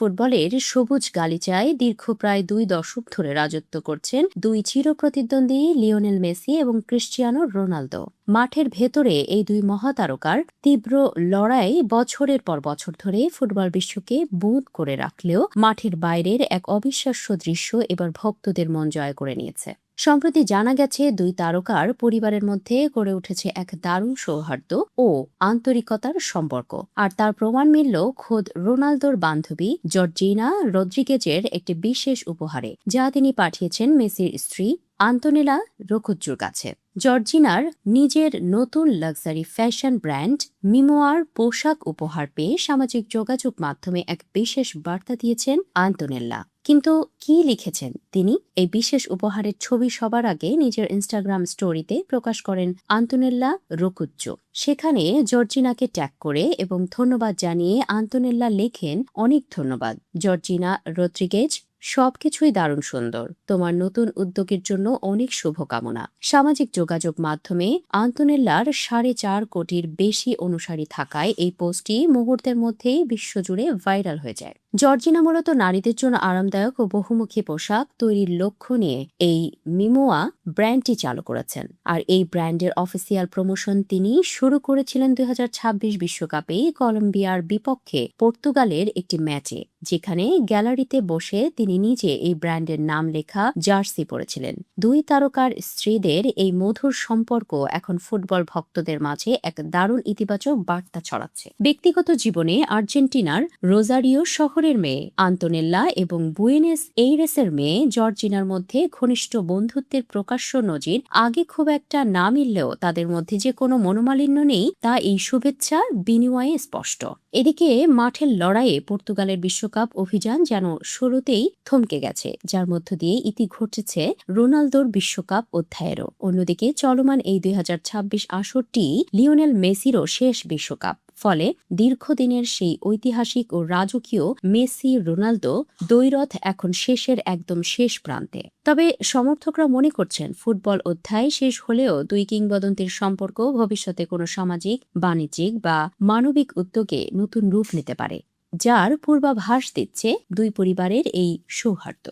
ফুটবলের সবুজ গালিচায় দীর্ঘ প্রায় ২ দশক ধরে রাজত্ব করছেন দুই চিরপ্রতিদ্বন্দ্বী লিওনেল মেসি এবং ক্রিস্টিয়ানো রোনালদো। মাঠের ভেতরে এই দুই মহাতারকার তীব্র লড়াই বছরের পর বছর ধরে ফুটবল বিশ্বকে বুঁদ করে রাখলেও মাঠের বাইরের এক অবিশ্বাস্য দৃশ্য এবার ভক্তদের মন জয় করে নিয়েছে। সম্প্রতি জানা গেছে দুই তারকার পরিবারের মধ্যে গড়ে উঠেছে এক দারুণ সৌহার্দ্য ও আন্তরিকতার সম্পর্ক। আর তার প্রমাণ মিলল খোদ রোনালদোর বান্ধবী জর্জিনা রদ্রিগেজের একটি বিশেষ উপহারে, যা তিনি পাঠিয়েছেন মেসির স্ত্রী আন্তোনেলা রোকুজ্জোর কাছে। জর্জিনার নিজের নতুন লাক্সারি ফ্যাশন ব্র্যান্ড মিমোয়ার পোশাক উপহার পেয়ে সামাজিক যোগাযোগ মাধ্যমে এক বিশেষ বার্তা দিয়েছেন আন্তোনেল্লা। কিন্তু কি লিখেছেন তিনি? এই বিশেষ উপহারের ছবি সবার আগে নিজের ইনস্টাগ্রাম স্টোরিতে প্রকাশ করেন আন্তোনেল্লা রোকুজ্জো। সেখানে জর্জিনাকে ট্যাগ করে এবং ধন্যবাদ জানিয়ে আন্তোনেল্লা লেখেন, অনেক ধন্যবাদ জর্জিনা রদ্রিগেজ, সবকিছুই দারুণ সুন্দর। তোমার নতুন উদ্যোগের জন্য অনেক শুভকামনা। সামাজিক যোগাযোগ মাধ্যমে আন্তোনেল্লার 4.5 কোটির বেশি অনুসারী থাকায় এই পোস্টটি মুহূর্তের মধ্যেই বিশ্বজুড়ে ভাইরাল হয়ে যায়। জর্জিনা মূলত নারীদের জন্য আরামদায়ক ও বহুমুখী পোশাক তৈরির লক্ষ্য নিয়ে এই মিমোয়া ব্র্যান্ডটি চালু করেছেন। আর এই ব্র্যান্ডের অফিসিয়াল প্রমোশন তিনি শুরু করেছিলেন 2026 বিশ্বকাপে কলম্বিয়ার বিপক্ষে পর্তুগালের একটি ম্যাচে, যেখানে গ্যালারিতে বসে তিনি নিজে এই ব্র্যান্ডের নাম লেখা জার্সি পরেছিলেন। দুই তারকার স্ত্রীদের এই মধুর সম্পর্ক এখন ফুটবল ভক্তদের মাঝে এক দারুণ ইতিবাচক বার্তা ছড়াচ্ছে। ব্যক্তিগত জীবনে আর্জেন্টিনার রোজারিও শহরের মেয়ে আন্তোনেল্লা এবং বুয়েনোস এইরেসের মেয়ে জর্জিনার মধ্যে ঘনিষ্ঠ বন্ধুত্বের প্রকাশ্য নজির আগে খুব একটা না মিললেও তাদের মধ্যে যে কোনো মনোমালিন্য নেই তা এই শুভেচ্ছা বিনিময়ে স্পষ্ট। এদিকে মাঠের লড়াইয়ে পর্তুগালের বিশ্বকাপ অভিযান যেন শুরুতেই থমকে গেছে, যার মধ্য দিয়ে ইতি ঘটেছে রোনালদোর বিশ্বকাপ অধ্যায়েরও। অন্যদিকে চলমান এই 2026 আসরটি লিওনেল মেসিরও শেষ বিশ্বকাপ। ফলে দীর্ঘদিনের সেই ঐতিহাসিক ও রাজকীয় মেসি রোনালদো দ্বৈরথ এখন শেষের একদম শেষ প্রান্তে। তবে সমর্থকরা মনে করছেন ফুটবল অধ্যায় শেষ হলেও দুই কিংবদন্তির সম্পর্ক ভবিষ্যতে কোনো সামাজিক, বাণিজ্যিক বা মানবিক উদ্যোগে নতুন রূপ নিতে পারে, যার পূর্বাভাস দিচ্ছে দুই পরিবারের এই সৌহার্দ্য।